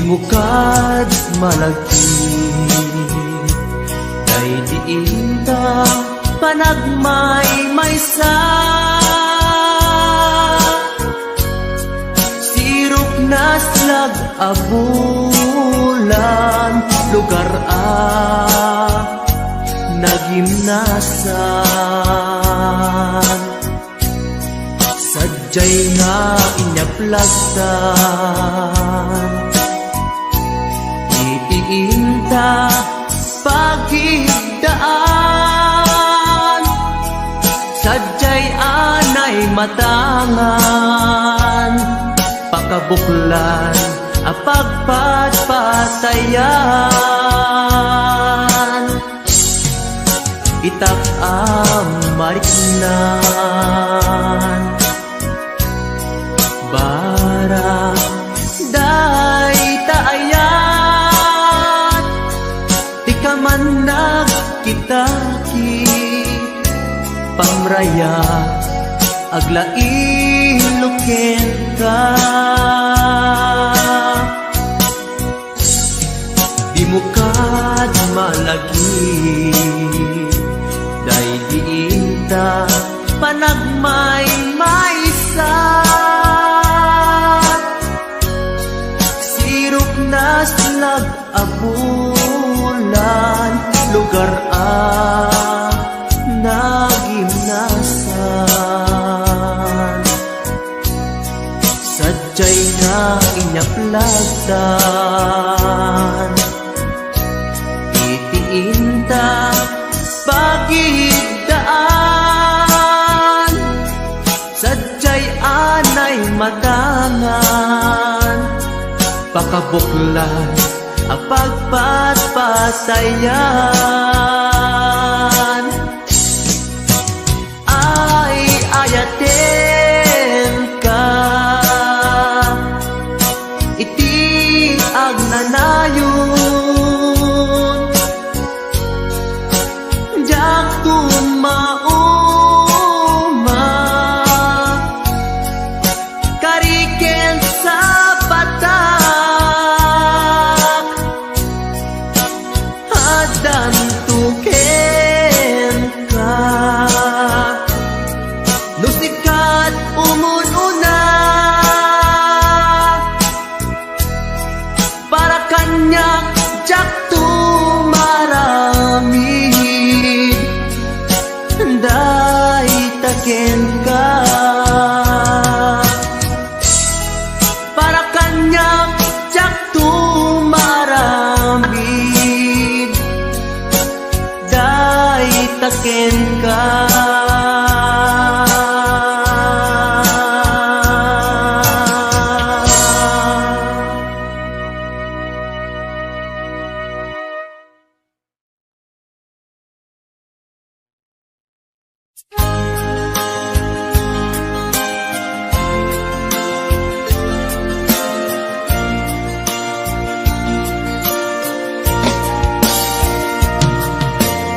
mukad malagi kay diin ta panagmay-maysa. Sirok na slag abulan lugar nagimnasan. Sadyay nga inyaplagtan itiinta pagigdaan. Sadyay anay matangan pakabuklan apagpatpatayan. Itak mariknan bara day taayat di ka man nagkitaki pamraya aglain ka. Di mukad malagi day diinta panagmay-maysa. Sirok na slag abulan lugar nagimnasan. Sadyay nga inyaplagtan itiinta pagigdaan. Sadyay anay matangan pakabuklan apagpatpatayan. Ay ayaten ka iti agnanayon jak tumauma kariken sa batak hadan tuken ka nusikat umununa para kanyak jak tumaramid day taken ka para kanyak jak tumaramid day taken ka.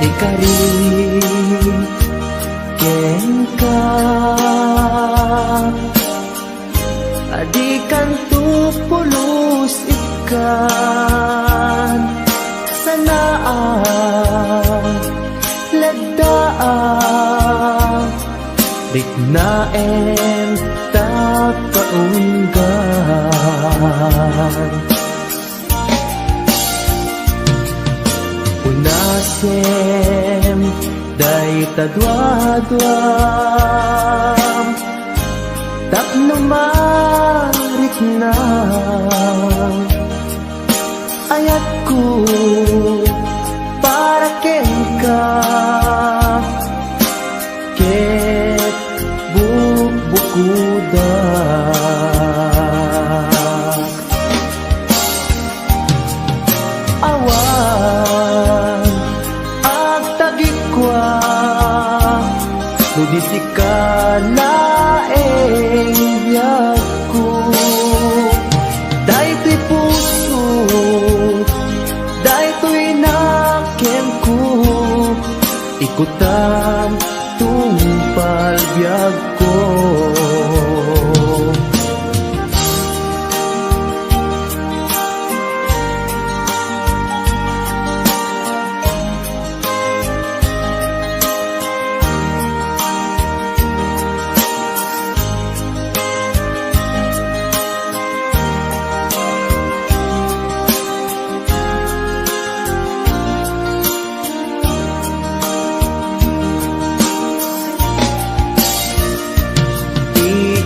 Ikarin ken ka adikan tupulos ikan sanaan lagdaan dignaen takaunggan. Unasem day tadwadwam tapno marit na ayat ko para ken ka ket bubukudak awan agtagikwa nudisika laeng biyagko daytoy puso daytoy nakem ko ikutan tungpal biyagko.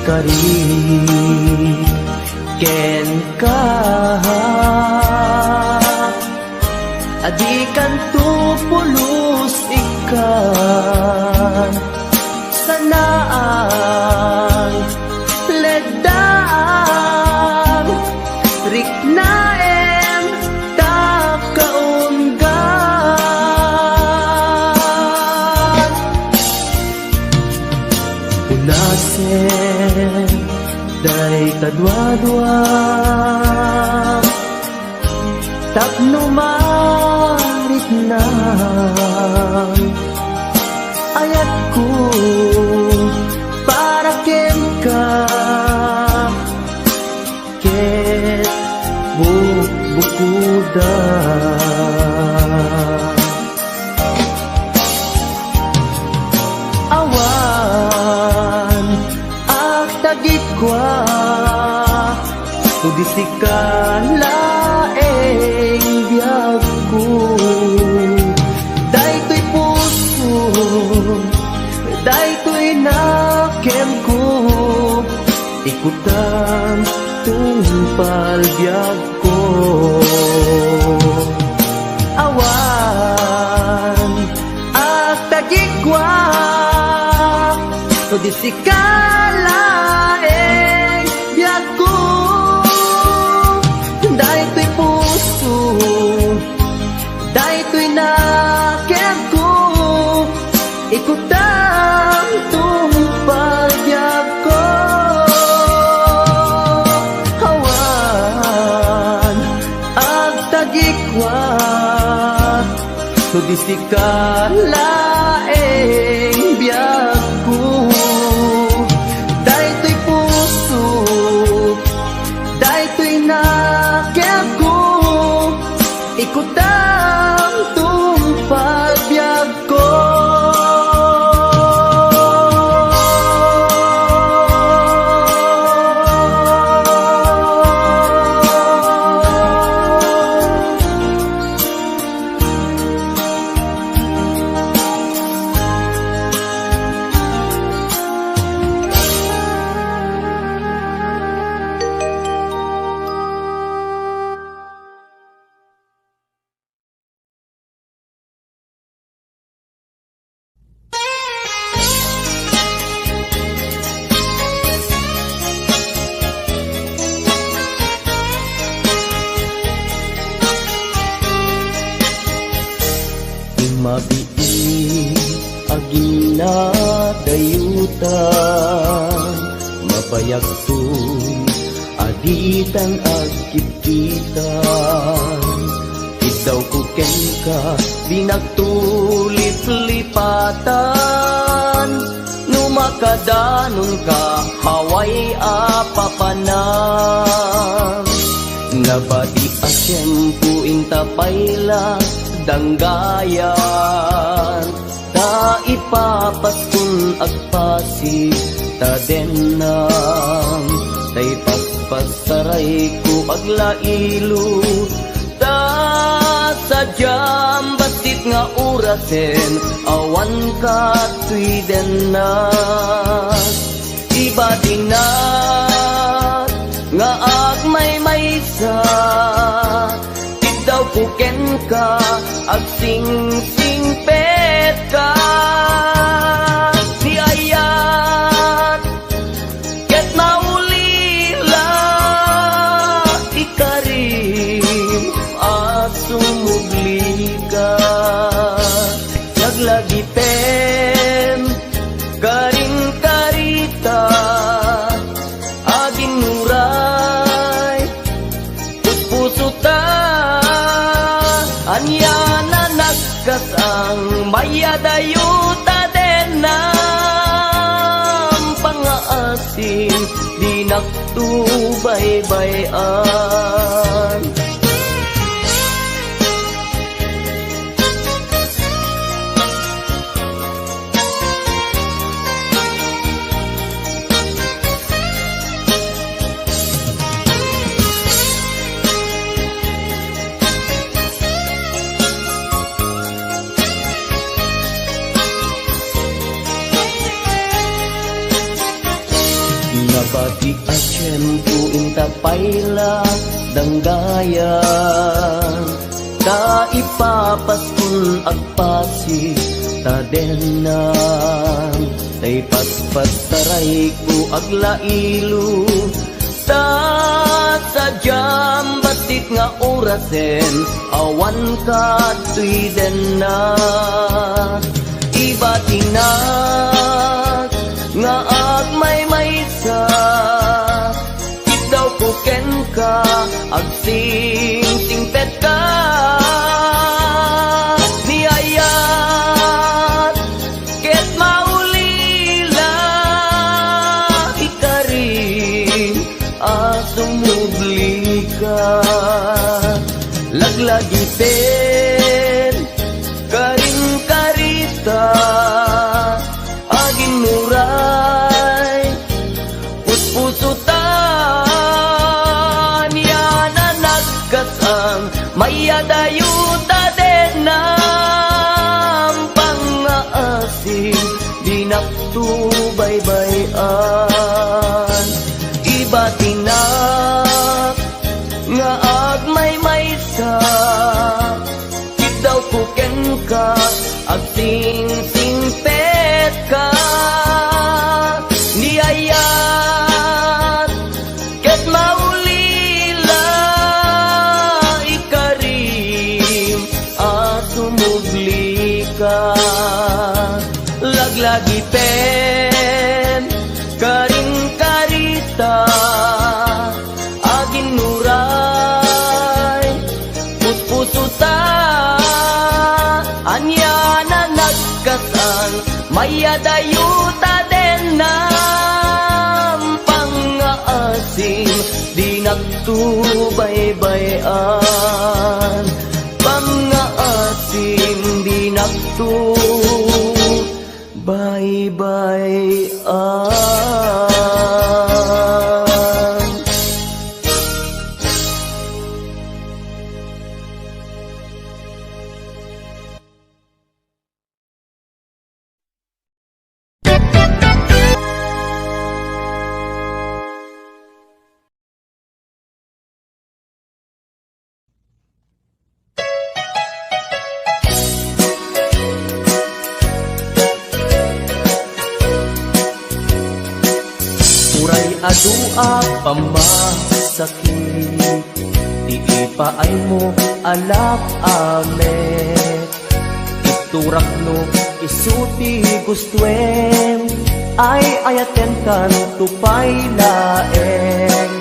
kari ken ka adikan tu pulos ikan sanaan ledang riknaem tak kaunggan unasen day kadwa-dwa tapno marit na ayat ko para ken ka ket bukuda awan ak tagikwa tudisikala biyag ko daytoy puso daytoy nakem ko ikutan tungpal biyag ko awan at tagikwa so disikalaeng biyag ko daytoy puso daytoy nakem ko ikutang tungpal biyag ko hawan ag tagikwa so disikalaeng biyag ko daytoy puso daytoy nakem ko ikutang tungpal biyag ko mabii agina dayutan mabayag tuy aditan agkititan ikaw kuken ka binagtulip-lipatan numakadanon ka haway apapanan nabadi asyempu intapayla danggayan ta ipapaskun agpasi ta denam tay paspasaray ko aglailo ta sadyam basit nga urasen awan ka tuy denas ibadinat nga agmay-maysa daw kuken ka ag sing-singpet ka si ayat ket maulila ikarim at sumugli ka naglagitem karing karita aging nuray puso ta anya na nagkasang mayadayuta den ng pangaasin di nagtubay-bayan payla danggayan ta ipapaskun agpasi ta denan tay paspastaray ko aglailo ta sadyam batik nga orasen awan ka tuy denna iba tinas nga agmay-maysa daw ko ken ka agsing-singpet ka niyayat ket maulila ikarim asumubli ka laglagi pen karin karita aging muray puspusutan yana nagkasang mayadayuta denam pangaasim dinaktubaybayan iba tinak nga agmay-maysa daw kuken ka agsing-singpet ka niyayat ket maulila ikarim asumubli ka laglagi pen karing karita agin nuray puspusuta anya na nagkasang mayadayuta denam pangaasing di nagtubaybayan pangaasing di nagtubaybayan. Adua pamasakit di ipaay mo alap ame iturak no isuti gustuen ay ayaten kan tupay laeng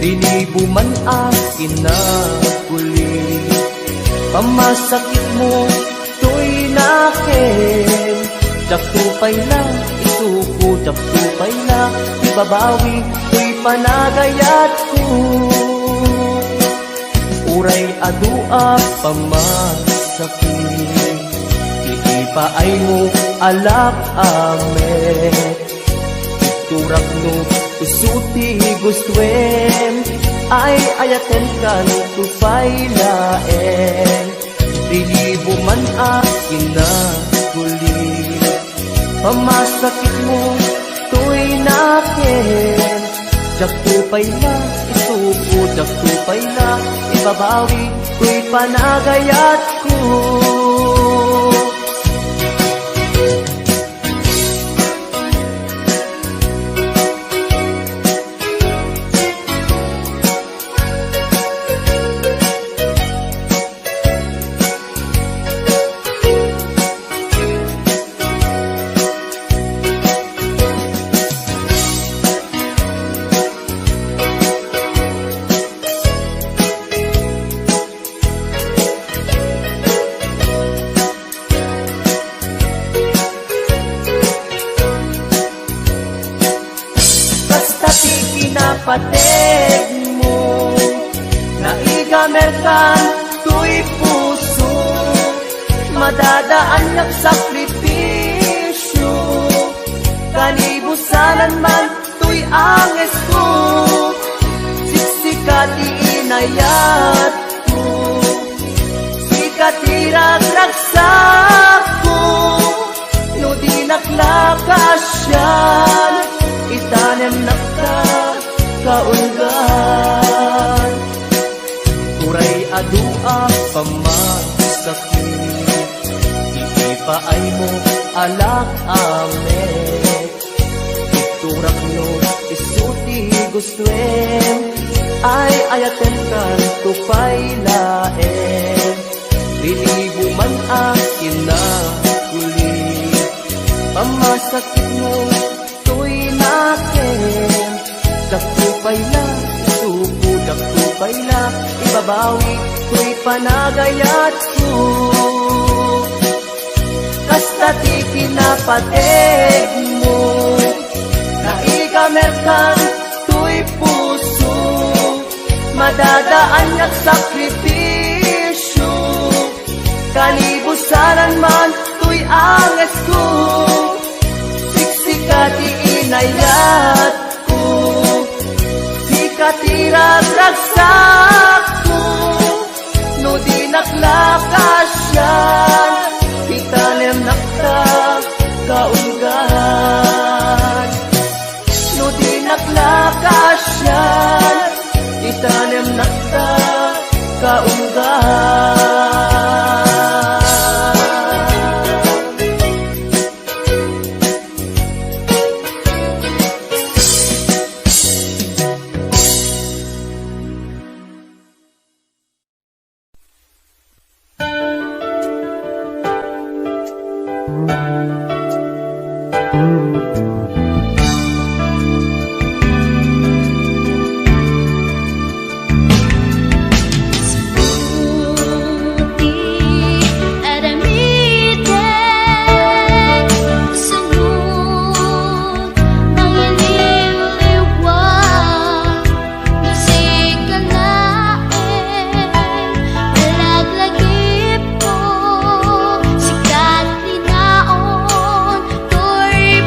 rinibuman akin na kuli pamasakit mo tuy nakin jak tupay lang isuko jak tupay lang babawi, tuy panagayat ko uray adua pamasakit iipaay mo alap ame iturak no isuti gustuen ay ayaten kan tupay laeng rilibo man akin na kuli pamasakit mo tuy nakin jak tupay na isuko jak tupay na ibabawi tuy panagayat ko patig mo naigamerkan tuy puso madadaan ng sakripisyo kanibusanan man tuy anges ko siksikati inayat ko sikati ragsak ko no di naklakasyan itanem nakta kaulgan paay mo alak amet. Iturak no isuti gustwem, ay ayaten kan tupay laen. Lilibo man akin na kulit, pamasakit mo tuy nakin. Dakupay la, suko dakupay la, ibabawi tuy panagayat ko. Kasta ti kinapateg mo, naigamerkan tuy puso, madadaan yak sakripisyo. Kalibusanan man tuy anges ko, siksikat iinayat ko, sikat iragragsak ko, no di naklakasyan, itanem nakta kaunggan. No di naklakasyan, itanem nakta kaunggan. Sikat linaon, to'y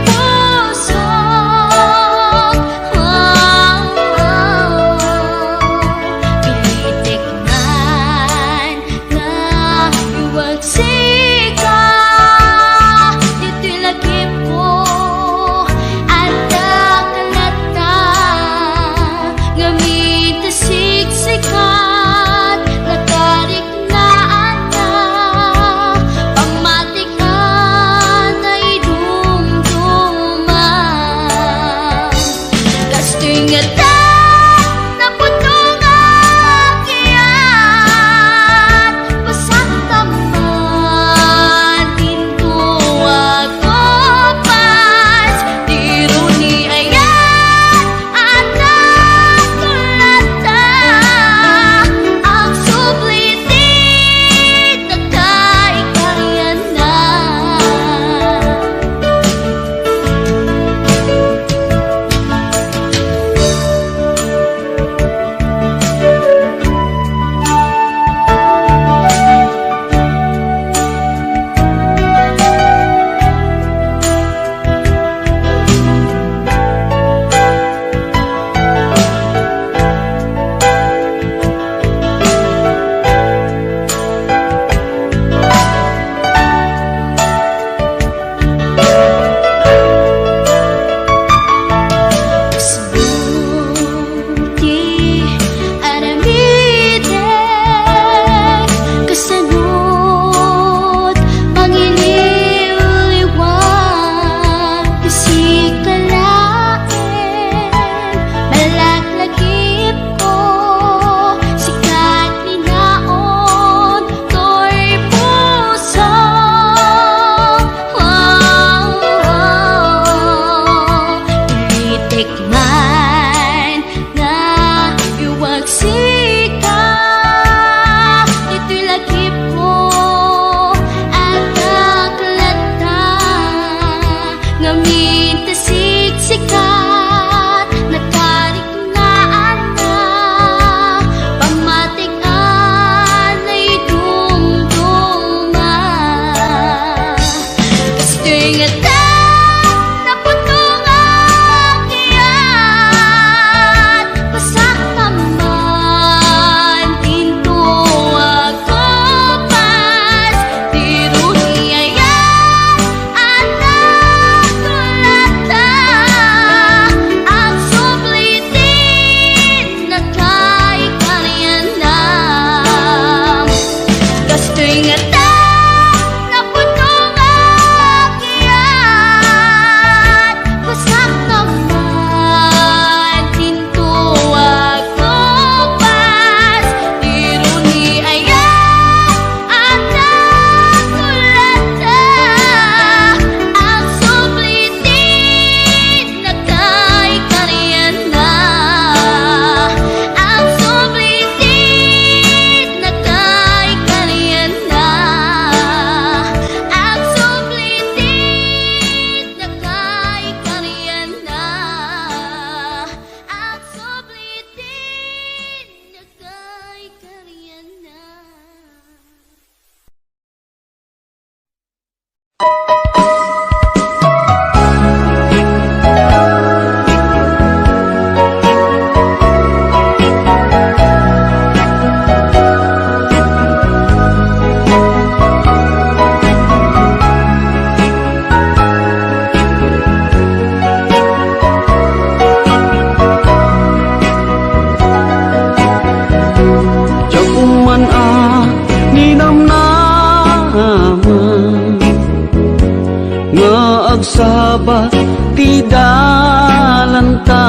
Sabat ti dalanta,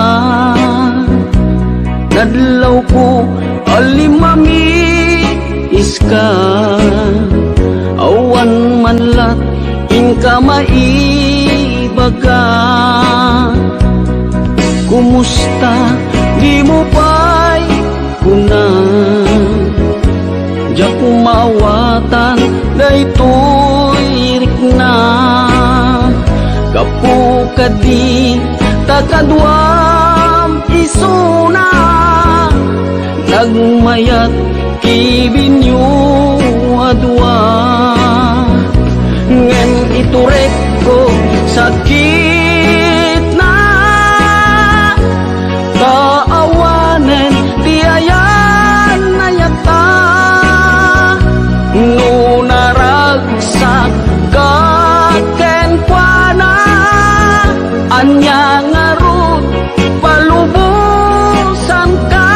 nadlaw ko alimami iska, awan manlat inka maibaga. Kumusta di mo pa'y kuna, diya kumawatan daytoy rikna. Kapu kadi takadwam isuna, nagmayat kibinyo adwa. Ngem iturek ko sakit na, kaawanen tiayan na yata. Nunaragsak kaken kuana, anya ngarut palubusan ka.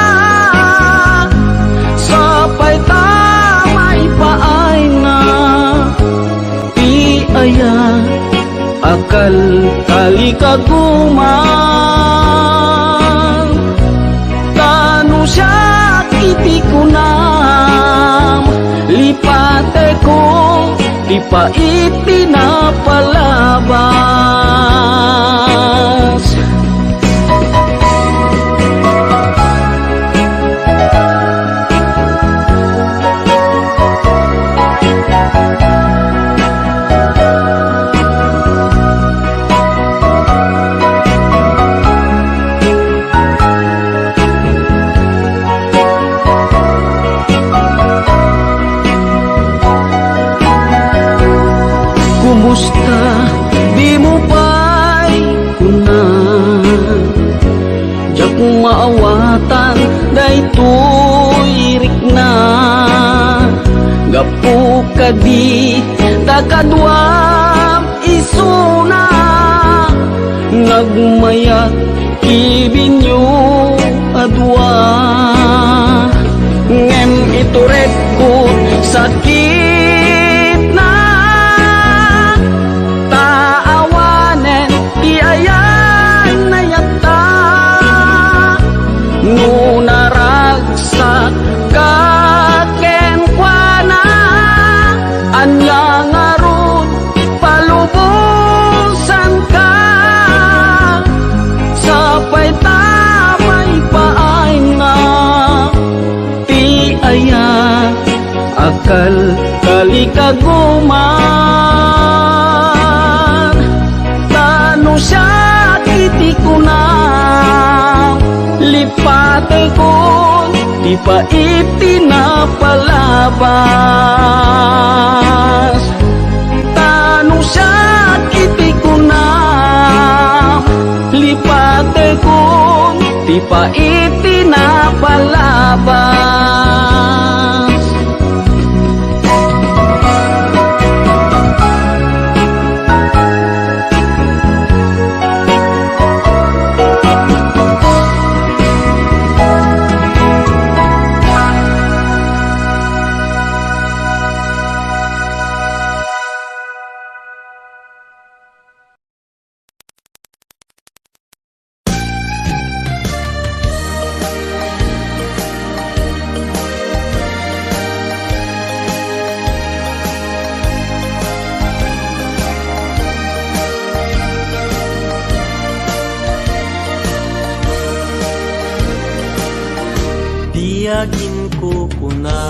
Sapay tamay paay na ti aya, akal kali kaguman. Tanu siya iti kunam, lipate ko di pa itinapalabas. Kumusta di mo pa'y kuna, diya kung maawatan daytoy rikna. Gapu kadi takadwam isuna, nagmayat kibinyo adwa. Ngem iturek ko sakit na, taawanen ti ayan na yata. Nunaragsak kaken kuana, anya ngarut palubusan ka. Sapay tamay paay na ti aya, akal kali kaguman. Tanu siya iti kunam, lipate ko di pa itinapalabas. Tanu siya iti kunam, lipate ko di pa itinapalabas. Tiyagin ko kuna,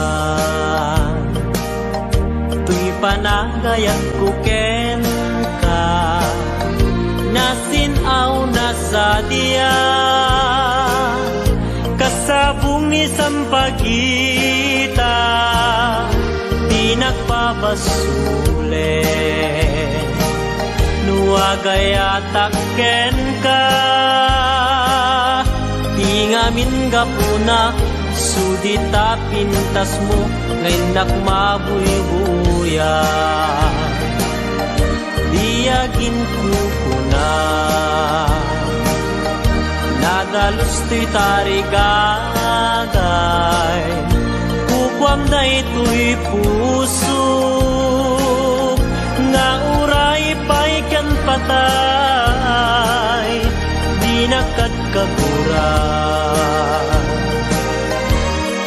tuy panagayag ko ken ka, nasinaw na sa diya. Kasabong ni sampagita, di nagpapasule. Nuwagayatak ken ka, di ngamin gapuna, sudita pintas mo ngayon nakmabuy-buya. Diyagin ko kuna, nadalos to'y tarigagay, kukwam na ito'y puso, nga uray pa'y kan matay, di nakadkagura.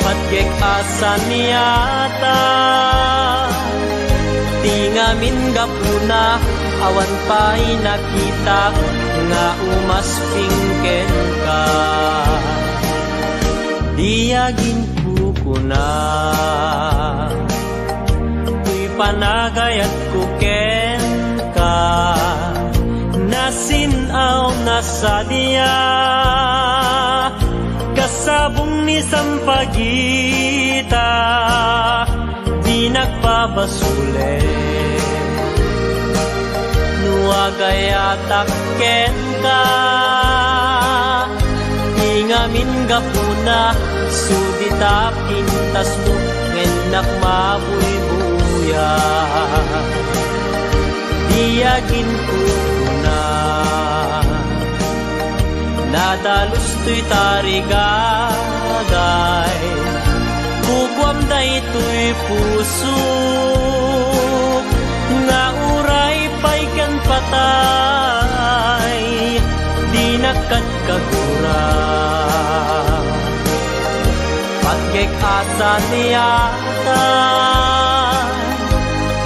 Patgek asan niyata, tingamin gapuna, awan pa'y nakita, nga umaspingken ka. Diyagin kukuna, tuy panagayat kuken ka, nasinaw na sa diya, kasabong ni sampagita, di nagpabasule. Nuagayatak ken ka, ingamin gapuna, sudita pintas mo, ngenak mabuybuya. Diyagin ko na, nadalus to'y tarigagay, kukwam dayto'y puso, nga uray pa'y kan patay, di nakadkagura. Patgek asa niyata,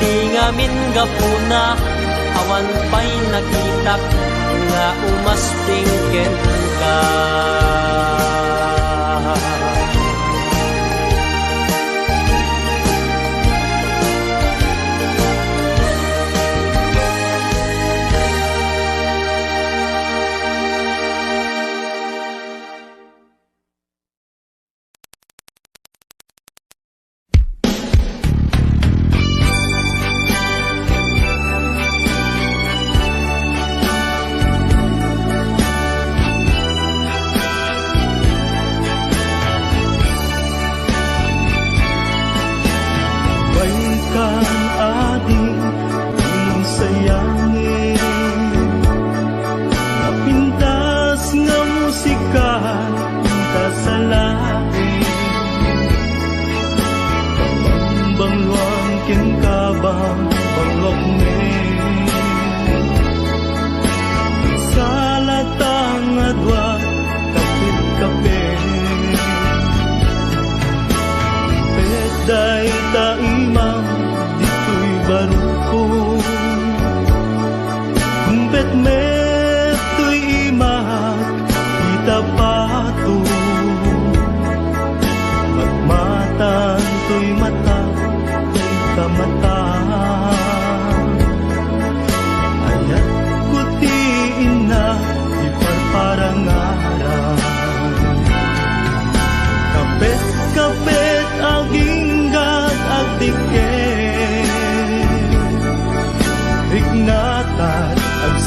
tingamin gapuna, awan pa'y nakitak, nga umaspingken ka.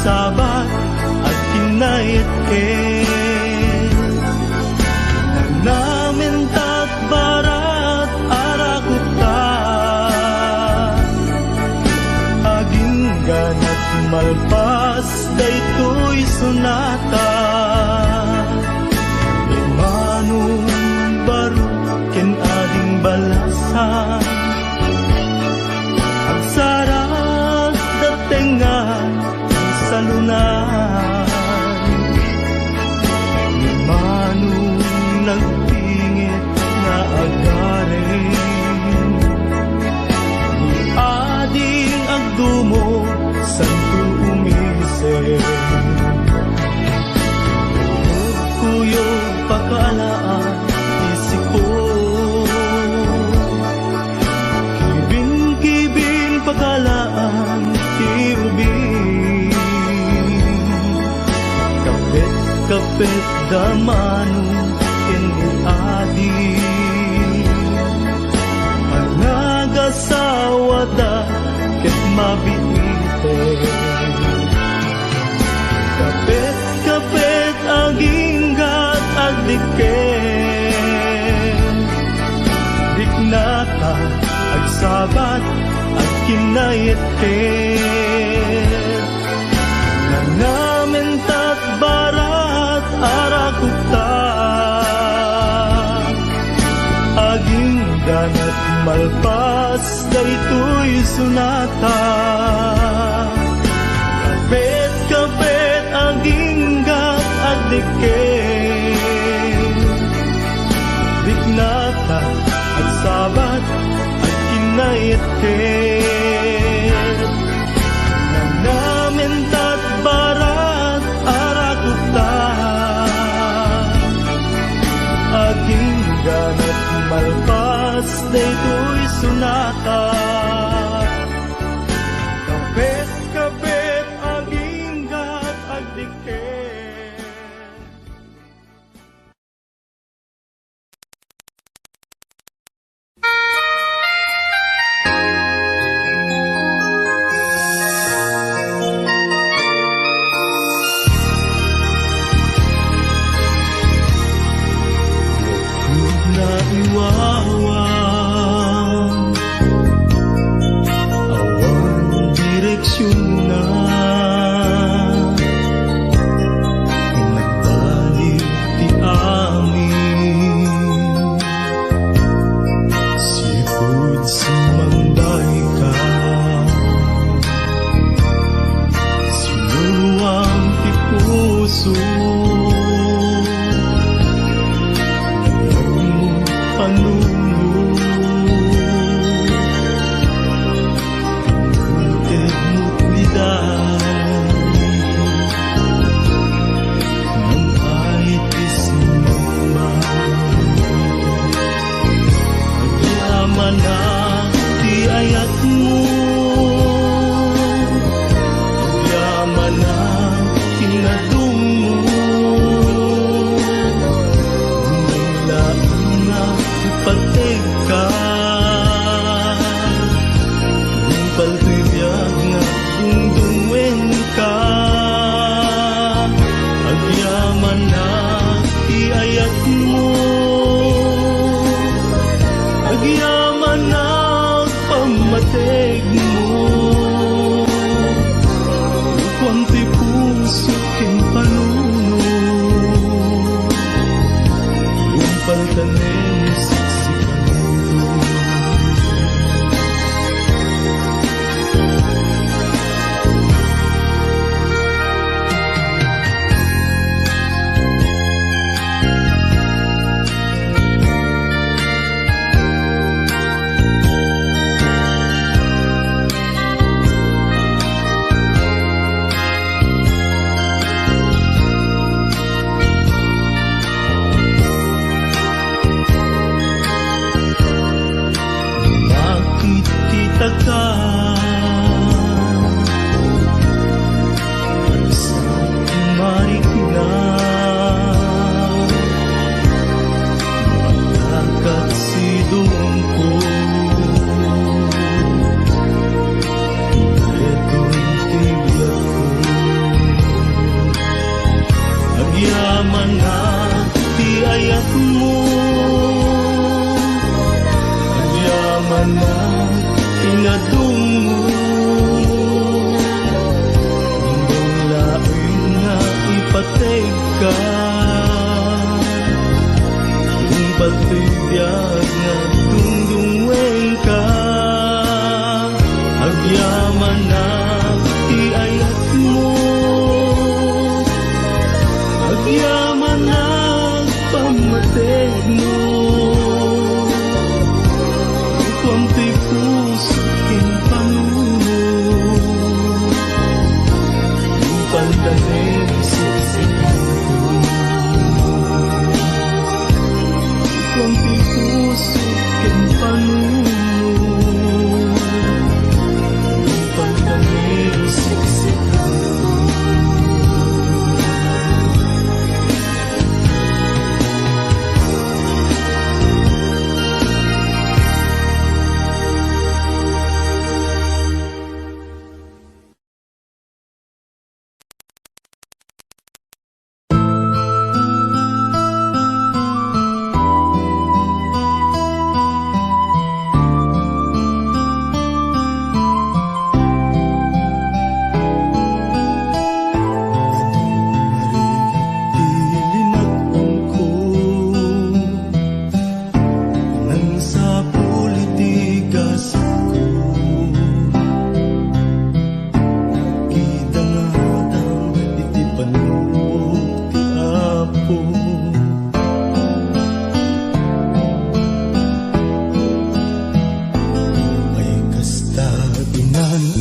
Sabat at kinayat namin tat barat arakuta, aging ganat malpas daytoy sunata, imanong baro ken ading balasan, agsarat datengan salunan, ni manong nagtingit na agarin, ni ading agdumo santo umisip, kuyog pakalaan isiko, kibin-kibin pakalaan kirubin, kapit damanong adi, managasawa da ket mabiite, kapit aginggat agdiken, diknata agsabat at kinayet namin tat barat arakuta, aging ganat malpas daytoy sunata, pandaning siksikan mo. Nakikita ka sa marikina, malakat sidong ko, ito'y tiyak ko. Agyaman na tiayak mo, agyaman na inadung mo, hindong laing nga ipateg ka, yung patibiyag nga dungdungweng ka. Agyaman na iayat mo, agyaman na pamateg mo, konti puso kinpanuno, yung pandaning siksikan ko. Konti puso kinpanuno, yung pandaning siksikan ko.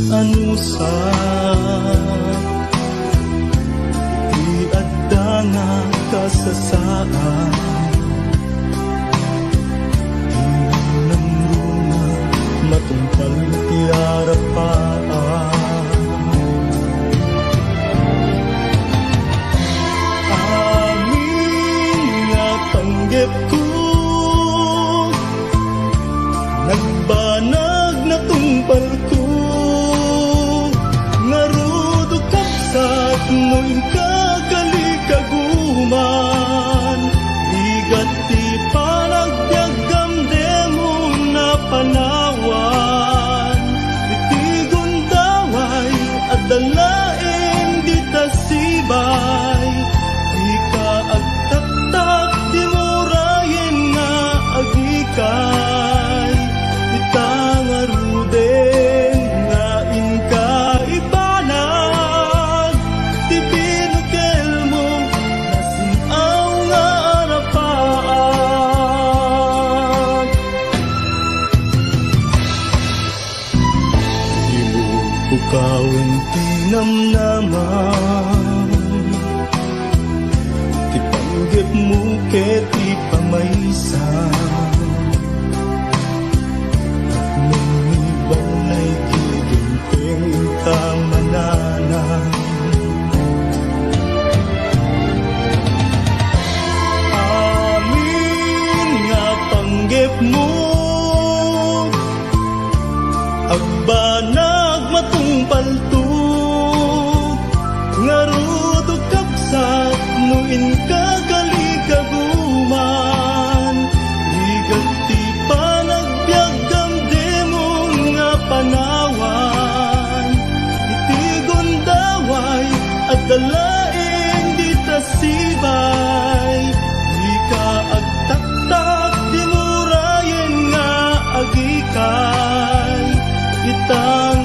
Anusa iadda nga kasasaan, hinang luna matumpal ti arapaan. Amin nga panggep ko, nagbanag na tumpal ko, no'y kagalikaguman, igat ti panagbiagam demo na panawan, iti gundaway at dalaeng di tasibay, di ka agtaktak di murayen nga agikay, itangaruden nga inka ibanag, ti binukel mo nasinaw nga arapaan. Ilubukawin ti namnaman, ti panggep mo ket ti pamaysan, at nung ay giginting tamananan. Amin nga panggep mo, agbanag matungpalto, nga rudog kapsat nuin kagalikaguman, igat ti panagbiagam demon nga panawan, iti gundaway at dalaeng di tasibay, di ka agtaktak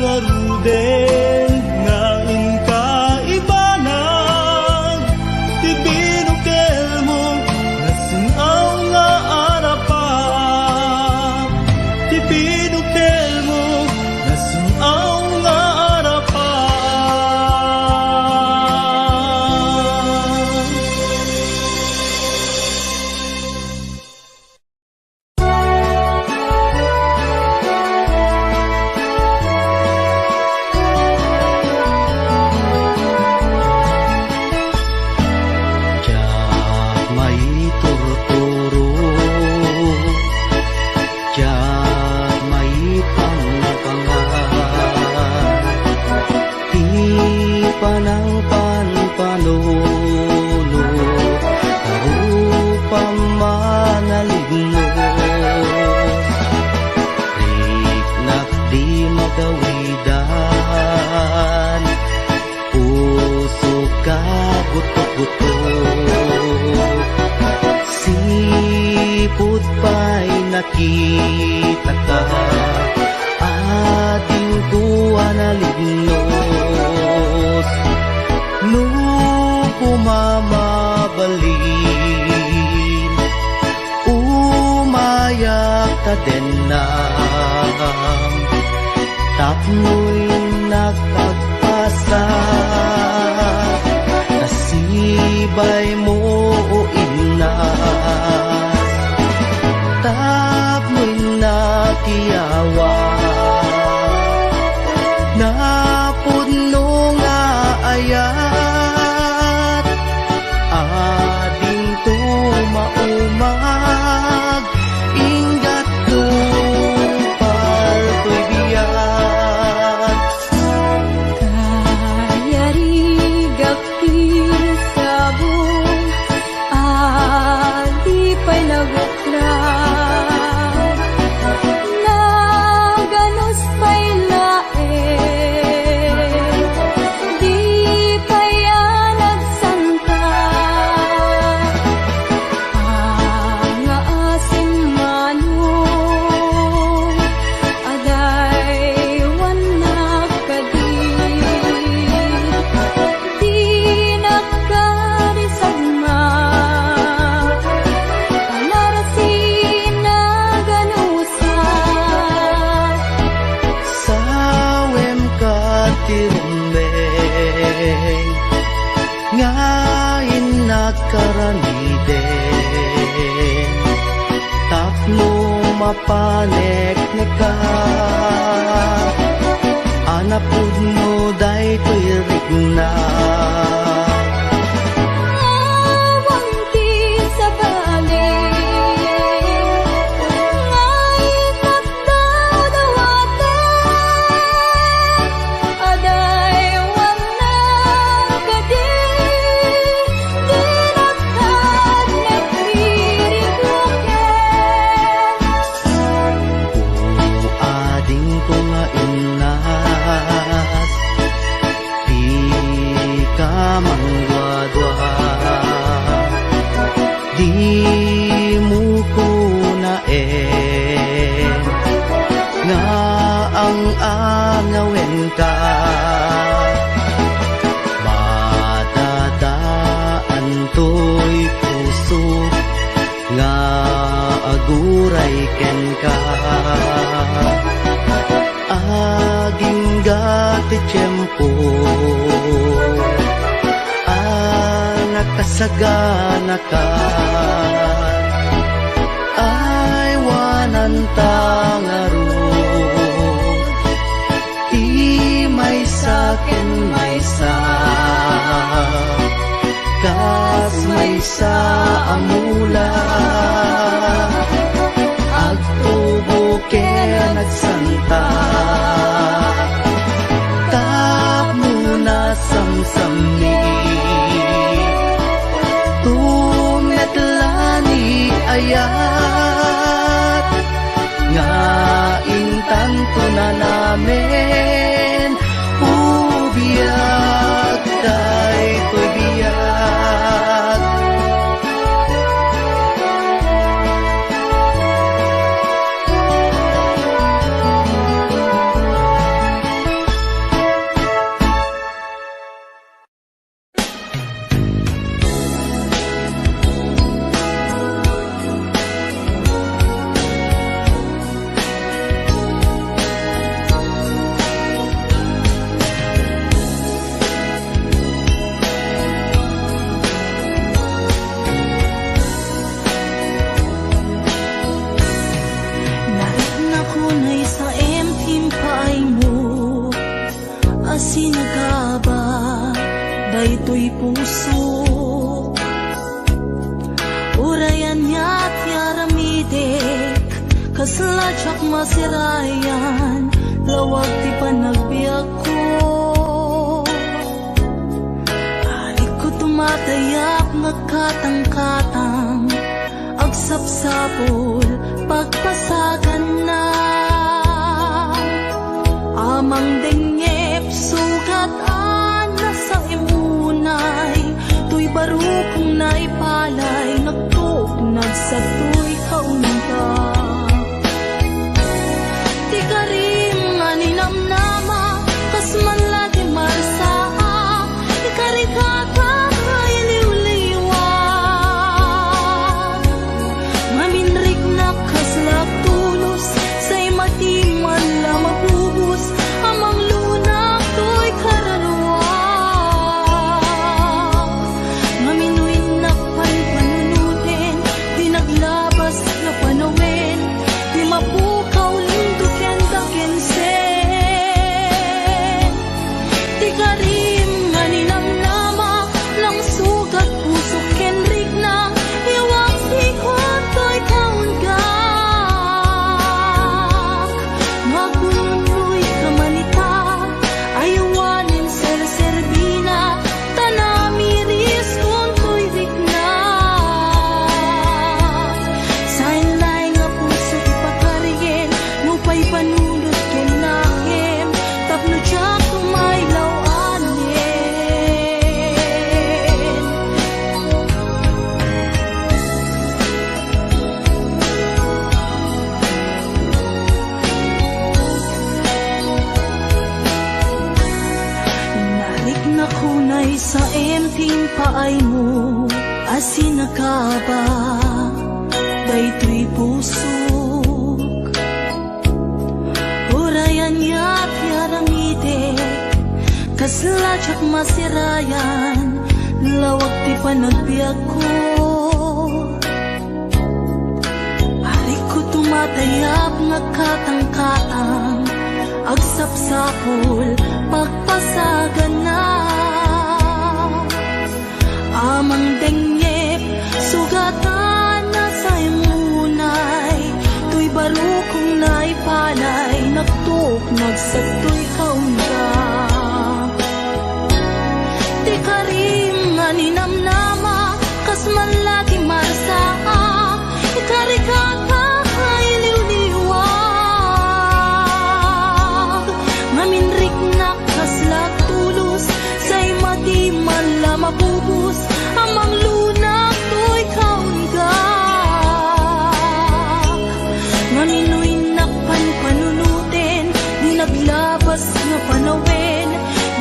nga ruden nga inkaibanan ti binukel mo nasinaw nga arapan ti binukel mo nasinaw nga arapan. Tiyak may turturo, tiyak may pangpangan, di pa ng panpanuno, karupang manaligno, riknak di magawidan, puso ka buto-buto, sipot pa'y nakita ka, ating kuha na lignos, nung pumamabalin, umayak ka din na, tapno'y nagpagpasa, nasibay mo o inas, tapno'y nakiyawa, napuno nga ayat, ading tumaumag, ingat tumpal ko'y biyak. Kayarigak pisabong adi pa'y naguklag naganus pa'y laeng di pa'y nagsanta ang asim manong aday wanak kadi di nakarisagma panarasin na ganusa Sawem ka tirumbeng, ngayon nakaramiden, tapno mapanek ka, anapud mo day ko'y rigna. awang ti sa galing ngay nakdaw dawaten aday wanak kadi di nakad nagririkuken Ading ko nga inas, di ka mangwadwa, di mo ko naen, nga ang angawin ka, matadaan to'y puso, nga aguray ken ka, aging gati tiyempo, nakasagana ka, ay wanan tangarod, di may sakin may sa, kas may sa amula, agtubo kaya nagsanta, tap muna samsami, tumetlani ayat, nga intanto na namin, ubiyag tay to'y biyag. asinagaba, daytoy puso. Urayan niya't yaramidek, kasladyak masirayan, lawag ti panagbiag ko. Arik ko tumatayak, nagkatang-katang, agsapsapol, pagpasagan na. Amang dengep, sugat-an na sa imunay, tuy barukong naipalay, nagtugnag sa tuy kaunta. Di ka rin nga ninamnama, kas man lagi marsaa, di ka rin kakay liwliwa. Maminrik na kaslap tulos, sa'y matiman la mabubos, amang lunak to'y kararwa. Maminuin na panpanunutin, di naglabas na panawin, di mapukaw linduken dakensen. Di ka rin nga ninamnama, ng sugat puso kenrik na, iwang sikot to'y kaunggak. Magunoy ka manita, ayawanin ser-serbina, tanamiris kung to'y rikna. Sain lay nga puso ipakarigen, nupay panunod ken nakem, tapno tiyak tumaylaw anin. Narik na kunay sa empting paay mo, asinagaba, daytoy pusok. Urayan ya't yaramidek, kasladyak masirayan, lawag ti panagbiag ko. Arik ko tumatayap, nagkatang-katang, agsapsapol, pagpasagan na. Amang dengep, sugatan na sa imunay, tuy barukong naipalay, nagtugnag sa tuy kaunta. Di ka rin nga ninamnama, kas man lagi marsaa, ikari kakay liwliwag. Maminrik na kaslak tulos, sa'y matiman la mabubos, amang lunak to'y kaunggak. Maminuin na panpanunutin, di naglabas na panawin,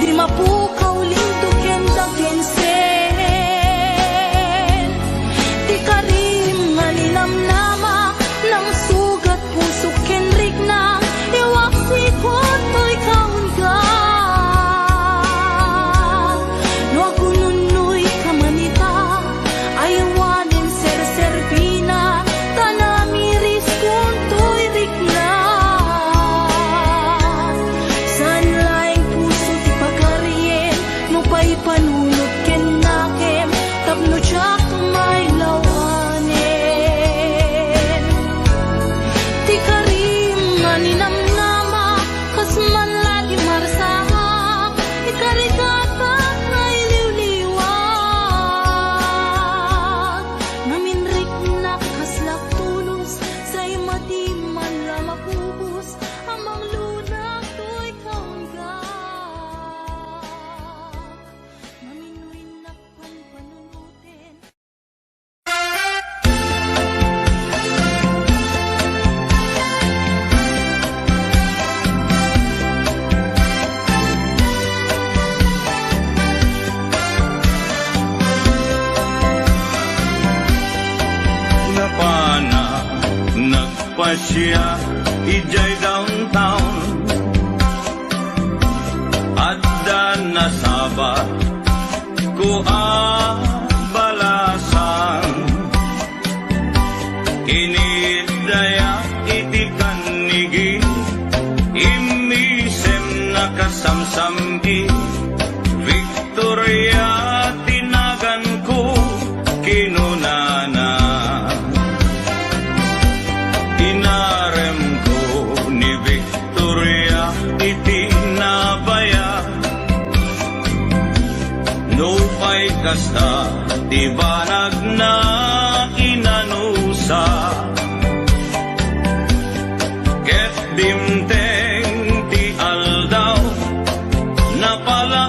di mapukaw linduken dakensen. Di ka rin nga ninamnama, ng sugat puso kenrik na, iwak sikot to'y kaunggak. Nagununoy ka manita, ayawanin ser-serbina, tanamiris kung to'y rikna. San laing puso ti pagariyen, nupay panunod ken nakem, tapno tiyak tumaylaw anin. Di ka rin nga ninamnama, kas man lagi marsaa, ikari kakay liwliwag. Maminrik na kaslak tulos, sa'y matiman la mapubos, amang lunak to'y kaunggak. Maminuin na panpanunutin. Napana, nagpasya, ijay downtown, at nasaba, ko balasan. Inidaya iti kanigi, imisem nakasam samgi Victoria tinagan ko kinunana Inarem ko ni Victoria itinabaya Nupay kasta tibanag na inanusa